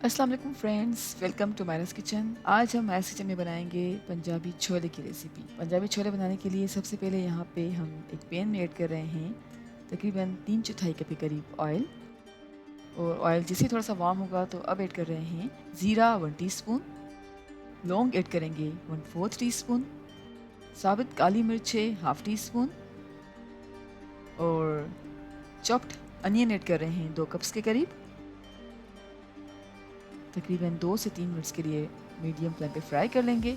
अस्सलाम वालेकुम friends, welcome to Myra's kitchen. आज हम मायरास किचन में बनाएंगे पंजाबी छोले की रेसिपी। पंजाबी छोले बनाने के लिए सबसे पहले यहाँ पे हम एक पैन में ऐड कर रहे हैं तकरीबन 3/4 कप के करीब ऑयल। और ऑयल जैसे थोड़ा सा वार्म होगा तो अब ऐड कर रहे हैं ज़ीरा 1 टीस्पून, लौंग ऐड करेंगे 1/4 टीस्पून, साबित काली मिर्चें 1/2 टीस्पून और चॉप्ड अनियन ऐड कर रहे हैं 2 कप्स के करीब। तकरीबन 2 से 3 मिनट्स के लिए मीडियम फ्लेम पे फ्राई कर लेंगे।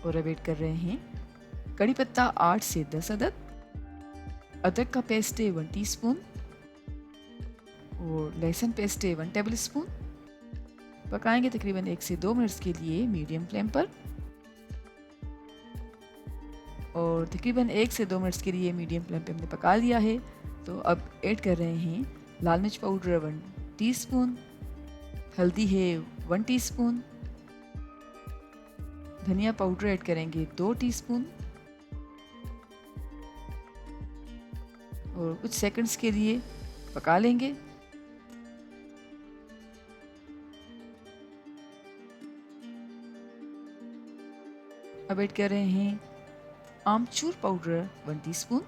और अब ऐड कर रहे हैं कड़ी पत्ता 8 से 10 अदद, अदरक का पेस्ट है 1 टीस्पून और लहसुन पेस्ट है 1 टेबल स्पून। पकाएंगे तकरीबन 1 से 2 मिनट्स के लिए मीडियम फ्लेम पर। और तकरीबन 1 से 2 मिनट्स के लिए मीडियम फ्लेम पे हमने पका लिया है। तो अब ऐड कर रहे हैं लाल मिर्च पाउडर 1 टीस्पून, हल्दी है 1 टीस्पून, धनिया पाउडर ऐड करेंगे 2 टीस्पून और कुछ सेकंड्स के लिए पका लेंगे। अब ऐड कर रहे हैं amchur powder 1 teaspoon,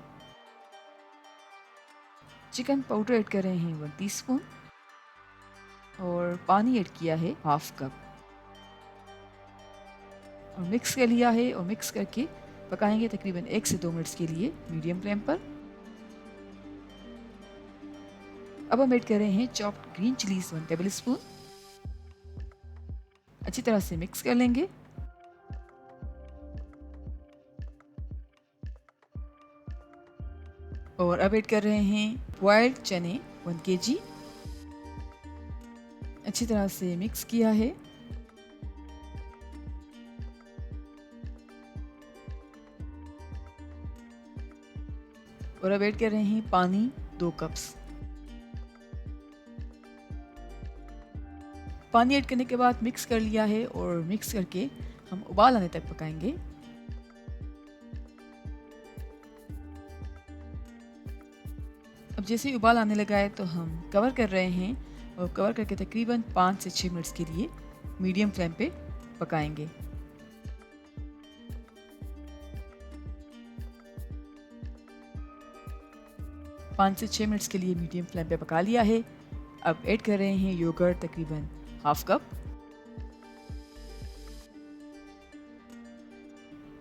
chicken powder add कर रहे हैं 1 टीस्पून और पानी ऐड किया है 1/2 कप और मिक्स कर लिया है। और मिक्स करके पकाएंगे तकरीबन 1 से 2 मिनट्स के लिए मीडियम फ्लेम पर। अब हम ऐड कर रहे हैं chopped green chillies 1 table spoon. अच्छी तरह से मिक्स कर लेंगे। और अब ऐड कर रहे हैं बॉइल्ड चने 1 kg। अच्छी तरह से मिक्स किया है। और अब ऐड कर रहे हैं पानी 2 कप्स। पानी ऐड करने के बाद मिक्स कर लिया है और मिक्स करके हम उबाल आने तक पकाएंगे। अब जैसे ही उबाल आने लगा है तो हम कवर कर रहे हैं और कवर करके तकरीबन 5 से 6 मिनट्स के लिए मीडियम फ्लेम पे पकाएंगे। पाँच से 6 मिनट्स के लिए मीडियम फ्लेम पे पका लिया है। अब ऐड कर रहे हैं योगर्ट तकरीबन 1/2 कप,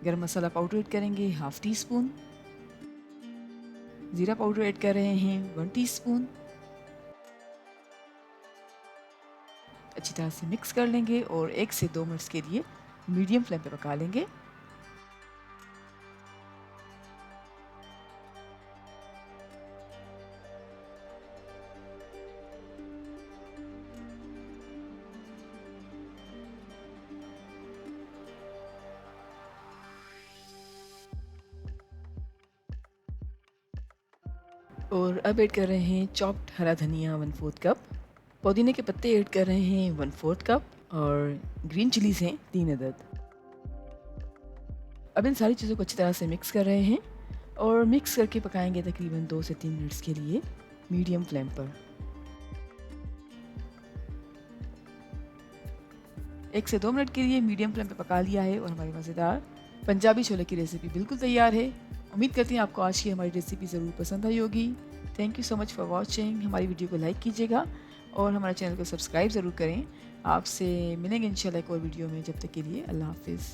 गरम मसाला पाउडर ऐड करेंगे 1/2 टीस्पून, ज़ीरा पाउडर ऐड कर रहे हैं 1 टीस्पून। अच्छी तरह से मिक्स कर लेंगे और 1 से 2 मिनट्स के लिए मीडियम फ्लेम पे पका लेंगे। और अब ऐड कर रहे हैं चॉप्ड हरा धनिया 1/4 कप, पुदीने के पत्ते ऐड कर रहे हैं 1/4 कप और ग्रीन चिलीज हैं 3 अदद। अब इन सारी चीज़ों को अच्छी तरह से मिक्स कर रहे हैं और मिक्स करके पकाएंगे तकरीबन 2 से 3 मिनट्स के लिए मीडियम फ्लेम पर। 1 से 2 मिनट के लिए मीडियम फ्लेम पे पका लिया है और हमारी मज़ेदार पंजाबी छोले की रेसिपी बिल्कुल तैयार है। उम्मीद करती हैं आपको आज की हमारी रेसिपी ज़रूर पसंद आई होगी। Thank you so much for watching. हमारी वीडियो को लाइक कीजिएगा और हमारे चैनल को सब्सक्राइब ज़रूर करें। आपसे मिलेंगे इंशाल्लाह एक और वीडियो में। जब तक के लिए अल्लाह हाफिज़।